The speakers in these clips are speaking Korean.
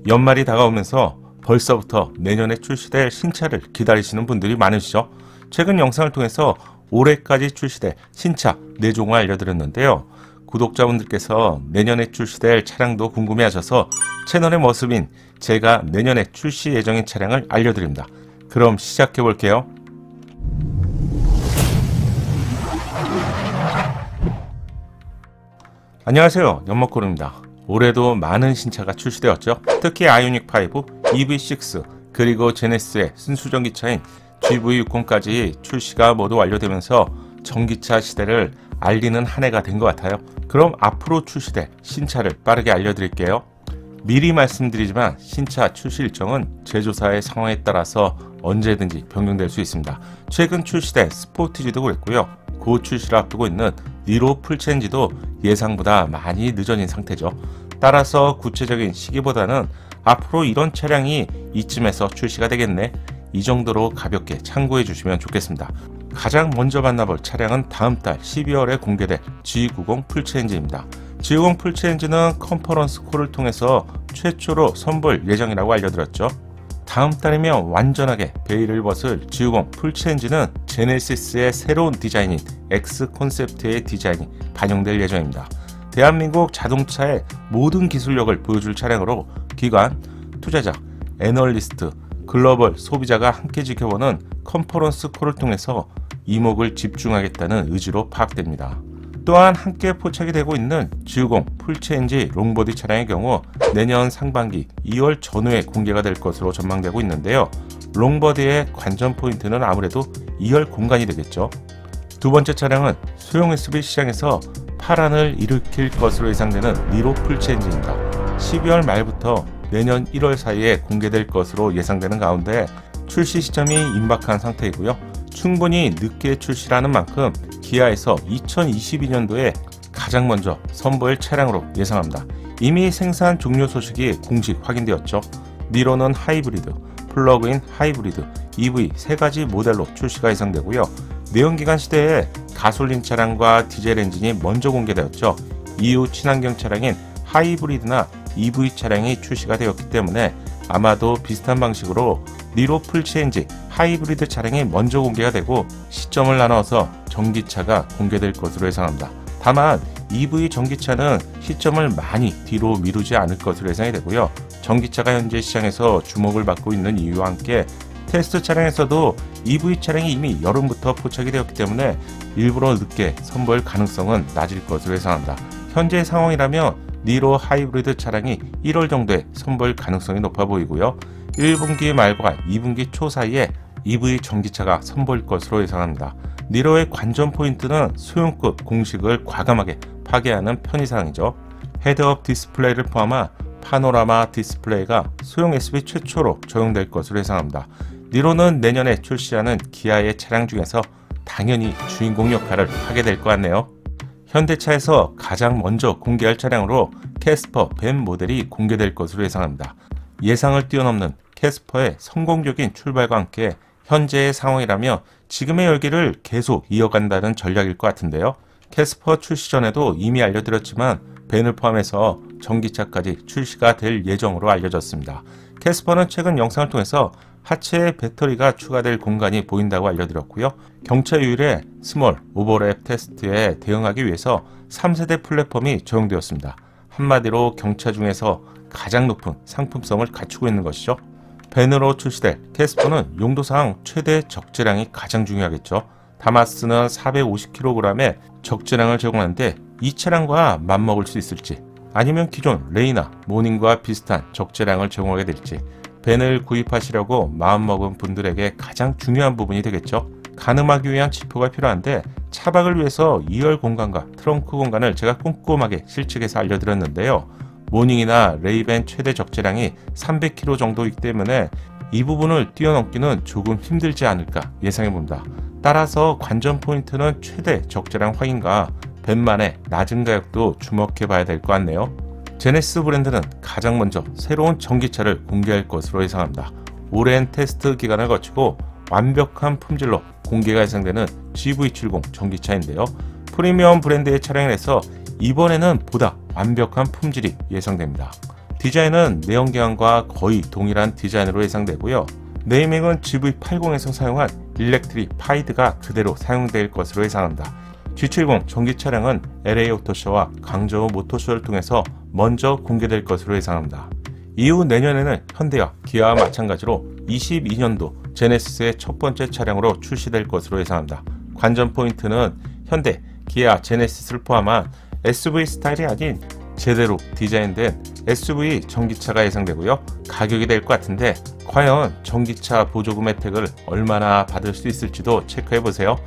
연말이 다가오면서 벌써부터 내년에 출시될 신차를 기다리시는 분들이 많으시죠. 최근 영상을 통해서 올해까지 출시될 신차 4종을 알려드렸는데요. 구독자분들께서 내년에 출시될 차량도 궁금해하셔서 채널의 모습인 제가 내년에 출시 예정인 차량을 알려드립니다. 그럼 시작해 볼게요. 안녕하세요, 연목고루입니다. 올해도 많은 신차가 출시되었죠. 특히 아이오닉5, EV6 그리고 제네시스의 순수전기차인 GV60까지 출시가 모두 완료되면서 전기차 시대를 알리는 한 해가 된 것 같아요. 그럼 앞으로 출시될 신차를 빠르게 알려드릴게요. 미리 말씀드리지만 신차 출시 일정은 제조사의 상황에 따라서 언제든지 변경될 수 있습니다. 최근 출시된 스포티지도 그랬고요. 곧 출시를 앞두고 있는 니로 풀체인지도 예상보다 많이 늦어진 상태죠. 따라서 구체적인 시기보다는 앞으로 이런 차량이 이쯤에서 출시가 되겠네, 이 정도로 가볍게 참고해 주시면 좋겠습니다. 가장 먼저 만나볼 차량은 다음 달 12월에 공개될 G90 풀체인지입니다. G90 풀체인지는 컨퍼런스 콜을 통해서 최초로 선보일 예정이라고 알려드렸죠. 다음 달이면 완전하게 베일을 벗을 G90 풀체인지는 제네시스의 새로운 디자인인 X 콘셉트의 디자인이 반영될 예정입니다. 대한민국 자동차의 모든 기술력을 보여줄 차량으로 기관, 투자자, 애널리스트, 글로벌 소비자가 함께 지켜보는 컨퍼런스 콜을 통해서 이목을 집중하겠다는 의지로 파악됩니다. 또한 함께 포착이 되고 있는 G90 풀체인지 롱보디 차량의 경우 내년 상반기 2월 전후에 공개가 될 것으로 전망되고 있는데요. 롱보디의 관전 포인트는 아무래도 2열 공간이 되겠죠. 두 번째 차량은 소형 SUV 시장에서 파란을 일으킬 것으로 예상되는 니로 풀체인지입니다. 12월 말부터 내년 1월 사이에 공개될 것으로 예상되는 가운데 출시 시점이 임박한 상태이고요. 충분히 늦게 출시라는 만큼 기아에서 2022년도에 가장 먼저 선보일 차량으로 예상합니다. 이미 생산 종료 소식이 공식 확인되었죠. 니로는 하이브리드, 플러그인 하이브리드, EV 세 가지 모델로 출시가 예상되고요. 내연기관 시대에 가솔린 차량과 디젤 엔진이 먼저 공개되었죠. 이후 친환경 차량인 하이브리드나 EV 차량이 출시가 되었기 때문에 아마도 비슷한 방식으로 니로 풀체인지 하이브리드 차량이 먼저 공개가 되고 시점을 나눠서 전기차가 공개될 것으로 예상합니다. 다만 EV 전기차는 시점을 많이 뒤로 미루지 않을 것으로 예상이 되고요. 전기차가 현재 시장에서 주목을 받고 있는 이유와 함께 테스트 차량에서도 EV 차량이 이미 여름부터 포착이 되었기 때문에 일부러 늦게 선보일 가능성은 낮을 것으로 예상합니다. 현재 상황이라면 니로 하이브리드 차량이 1월 정도에 선보일 가능성이 높아 보이고요. 1분기 말과 2분기 초 사이에 EV 전기차가 선보일 것으로 예상합니다. 니로의 관전 포인트는 소형급 공식을 과감하게 파괴하는 편의사항이죠. 헤드업 디스플레이를 포함한 파노라마 디스플레이가 소형 SUV 최초로 적용될 것으로 예상합니다. 니로는 내년에 출시하는 기아의 차량 중에서 당연히 주인공 역할을 하게 될 것 같네요. 현대차에서 가장 먼저 공개할 차량으로 캐스퍼 벤 모델이 공개될 것으로 예상합니다. 예상을 뛰어넘는 캐스퍼의 성공적인 출발과 함께 현재의 상황이라면 지금의 열기를 계속 이어간다는 전략일 것 같은데요. 캐스퍼 출시 전에도 이미 알려드렸지만 벤을 포함해서 전기차까지 출시가 될 예정으로 알려졌습니다. 캐스퍼는 최근 영상을 통해서 하체에 배터리가 추가될 공간이 보인다고 알려드렸고요. 경차 유일의 스몰 오버랩 테스트에 대응하기 위해서 3세대 플랫폼이 적용되었습니다. 한마디로 경차 중에서 가장 높은 상품성을 갖추고 있는 것이죠. 벤으로 출시될 캐스퍼는 용도상 최대 적재량이 가장 중요하겠죠. 다마스는 450kg의 적재량을 제공하는데 이 차량과 맞먹을 수 있을지, 아니면 기존 레이나 모닝과 비슷한 적재량을 제공하게 될지, 벤을 구입하시려고 마음먹은 분들에게 가장 중요한 부분이 되겠죠. 가늠하기 위한 지표가 필요한데 차박을 위해서 2열 공간과 트렁크 공간을 제가 꼼꼼하게 실측해서 알려드렸는데요. 모닝이나 레이벤 최대 적재량이 300kg 정도이기 때문에 이 부분을 뛰어넘기는 조금 힘들지 않을까 예상해봅니다. 따라서 관전 포인트는 최대 적재량 확인과 벤만의 낮은 가격도 주목해봐야 될 것 같네요. 제네시스 브랜드는 가장 먼저 새로운 전기차를 공개할 것으로 예상합니다. 오랜 테스트 기간을 거치고 완벽한 품질로 공개가 예상되는 GV70 전기차인데요. 프리미엄 브랜드의 차량이라서 이번에는 보다 완벽한 품질이 예상됩니다. 디자인은 내연기관과 거의 동일한 디자인으로 예상되고요. 네이밍은 GV80에서 사용한 일렉트리파이드가 그대로 사용될 것으로 예상합니다. G70 전기 차량은 LA 오토쇼와 광저우 모터쇼를 통해서 먼저 공개될 것으로 예상합니다. 이후 내년에는 현대와 기아와 마찬가지로 22년도 제네시스의 첫 번째 차량으로 출시될 것으로 예상합니다. 관전 포인트는 현대, 기아, 제네시스를 포함한 SUV 스타일이 아닌 제대로 디자인된 SUV 전기차가 예상되고요. 가격이 될 것 같은데 과연 전기차 보조금 혜택을 얼마나 받을 수 있을지도 체크해보세요.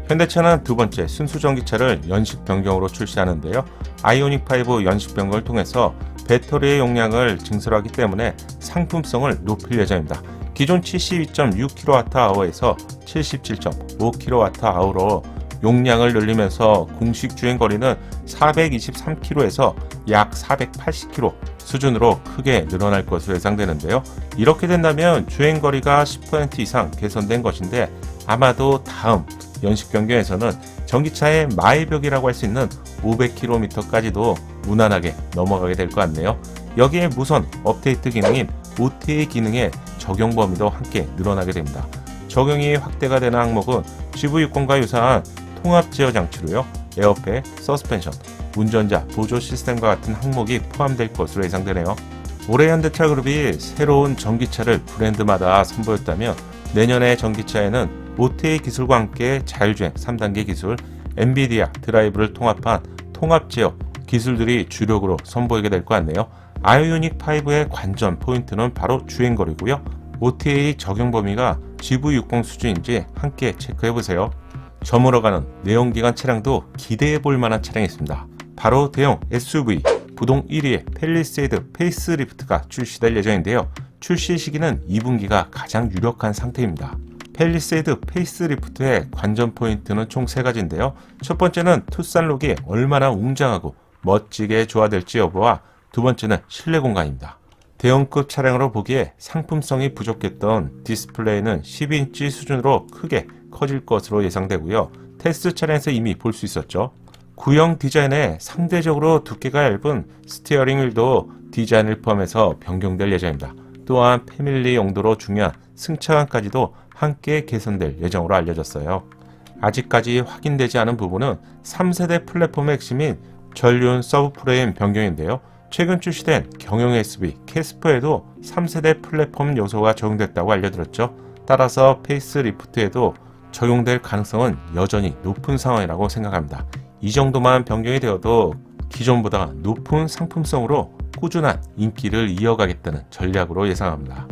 현대차는 두 번째 순수 전기차를 연식 변경으로 출시하는데요. 아이오닉5 연식 변경을 통해서 배터리의 용량을 증설하기 때문에 상품성을 높일 예정입니다. 기존 72.6kWh에서 77.5kWh로 용량을 늘리면서 공식 주행거리는 423km에서 약 480km 수준으로 크게 늘어날 것으로 예상되는데요. 이렇게 된다면 주행거리가 10% 이상 개선된 것인데 아마도 다음 연식 변경에서는 전기차의 마일벽이라고 할 수 있는 500km까지도 무난하게 넘어가게 될 것 같네요. 여기에 무선 업데이트 기능인 OTA 기능의 적용 범위도 함께 늘어나게 됩니다. 적용이 확대가 되는 항목은 GV60과 유사한 통합 제어 장치로요. 에어백, 서스펜션, 운전자 보조 시스템과 같은 항목이 포함될 것으로 예상되네요. 올해 현대차 그룹이 새로운 전기차를 브랜드마다 선보였다면 내년의 전기차에는 OTA 기술과 함께 자율주행 3단계 기술, 엔비디아 드라이브를 통합한 통합 제어 기술들이 주력으로 선보이게 될 것 같네요. 아이오닉5의 관전 포인트는 바로 주행거리고요. OTA 적용 범위가 GV60 수준인지 함께 체크해보세요. 저물어 가는 내연기관 차량도 기대해볼 만한 차량이 있습니다. 바로 대형 SUV 부동 1위의 팰리세이드 페이스리프트가 출시될 예정인데요. 출시 시기는 2분기가 가장 유력한 상태입니다. 팰리세이드 페이스리프트의 관전 포인트는 총 3가지인데요. 첫 번째는 투싼룩이 얼마나 웅장하고 멋지게 조화될지 여부와 두 번째는 실내 공간입니다. 대형급 차량으로 보기에 상품성이 부족했던 디스플레이는 12인치 수준으로 크게 커질 것으로 예상되고요. 테스트 차량에서 이미 볼 수 있었죠. 구형 디자인에 상대적으로 두께가 얇은 스티어링 휠도 디자인을 포함해서 변경될 예정입니다. 또한 패밀리 용도로 중요한 승차감까지도 함께 개선될 예정으로 알려졌어요. 아직까지 확인되지 않은 부분은 3세대 플랫폼의 핵심인 전륜 서브프레임 변경인데요. 최근 출시된 경영 SUV 캐스퍼에도 3세대 플랫폼 요소가 적용됐다고 알려드렸죠. 따라서 페이스리프트에도 적용될 가능성은 여전히 높은 상황이라고 생각합니다. 이 정도만 변경이 되어도 기존보다 높은 상품성으로 꾸준한 인기를 이어가겠다는 전략으로 예상합니다.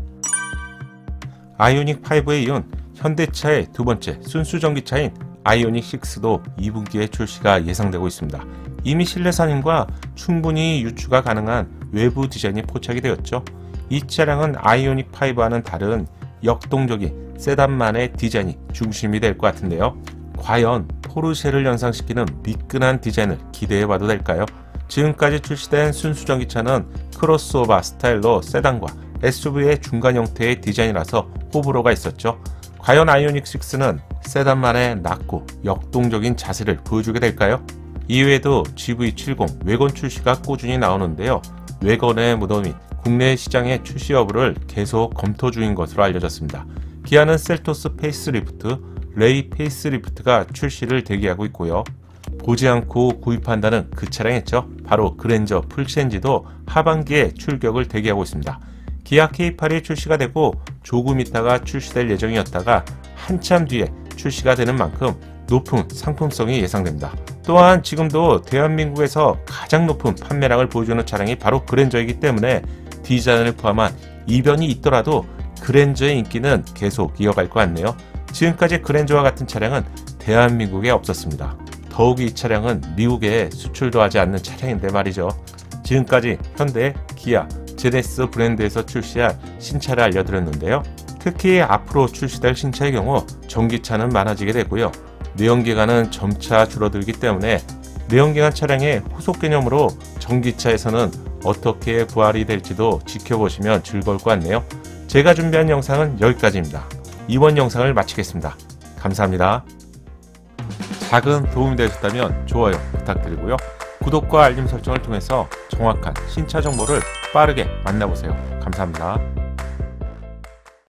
아이오닉5에 이은 현대차의 두 번째 순수 전기차인 아이오닉6도 2분기에 출시가 예상되고 있습니다. 이미 실내 산행과 충분히 유추가 가능한 외부 디자인이 포착이 되었죠. 이 차량은 아이오닉5와는 다른 역동적인 세단만의 디자인이 중심이 될 것 같은데요. 과연 포르쉐를 연상시키는 미끈한 디자인을 기대해봐도 될까요? 지금까지 출시된 순수 전기차는 크로스오버 스타일로 세단과 SUV의 중간 형태의 디자인이라서 호불호가 있었죠. 과연 아이오닉6는 세단만의 낮고 역동적인 자세를 보여주게 될까요? 이외에도 GV70 외건 출시가 꾸준히 나오는데요. 외건의 무덤이 국내 시장의 출시 여부를 계속 검토 중인 것으로 알려졌습니다. 기아는 셀토스 페이스리프트, 레이 페이스리프트가 출시를 대기하고 있고요. 보지 않고 구입한다는 그 차량이죠. 바로 그랜저 풀체인지도 하반기에 출격을 대기하고 있습니다. 기아 K8이 출시가 되고 조금 있다가 출시될 예정이었다가 한참 뒤에 출시가 되는 만큼 높은 상품성이 예상됩니다. 또한 지금도 대한민국에서 가장 높은 판매량을 보여주는 차량이 바로 그랜저이기 때문에 디자인을 포함한 이변이 있더라도 그랜저의 인기는 계속 이어갈 것 같네요. 지금까지 그랜저와 같은 차량은 대한민국에 없었습니다. 더욱이 이 차량은 미국에 수출도 하지 않는 차량인데 말이죠. 지금까지 현대, 기아, 제네시스 브랜드에서 출시한 신차를 알려드렸는데요. 특히 앞으로 출시될 신차의 경우 전기차는 많아지게 되고요. 내연기관은 점차 줄어들기 때문에 내연기관 차량의 후속 개념으로 전기차에서는 어떻게 부활이 될지도 지켜보시면 즐거울 것 같네요. 제가 준비한 영상은 여기까지입니다. 이번 영상을 마치겠습니다. 감사합니다. 작은 도움이 되셨다면 좋아요 부탁드리고요. 구독과 알림 설정을 통해서 정확한 신차 정보를 빠르게 만나보세요. 감사합니다.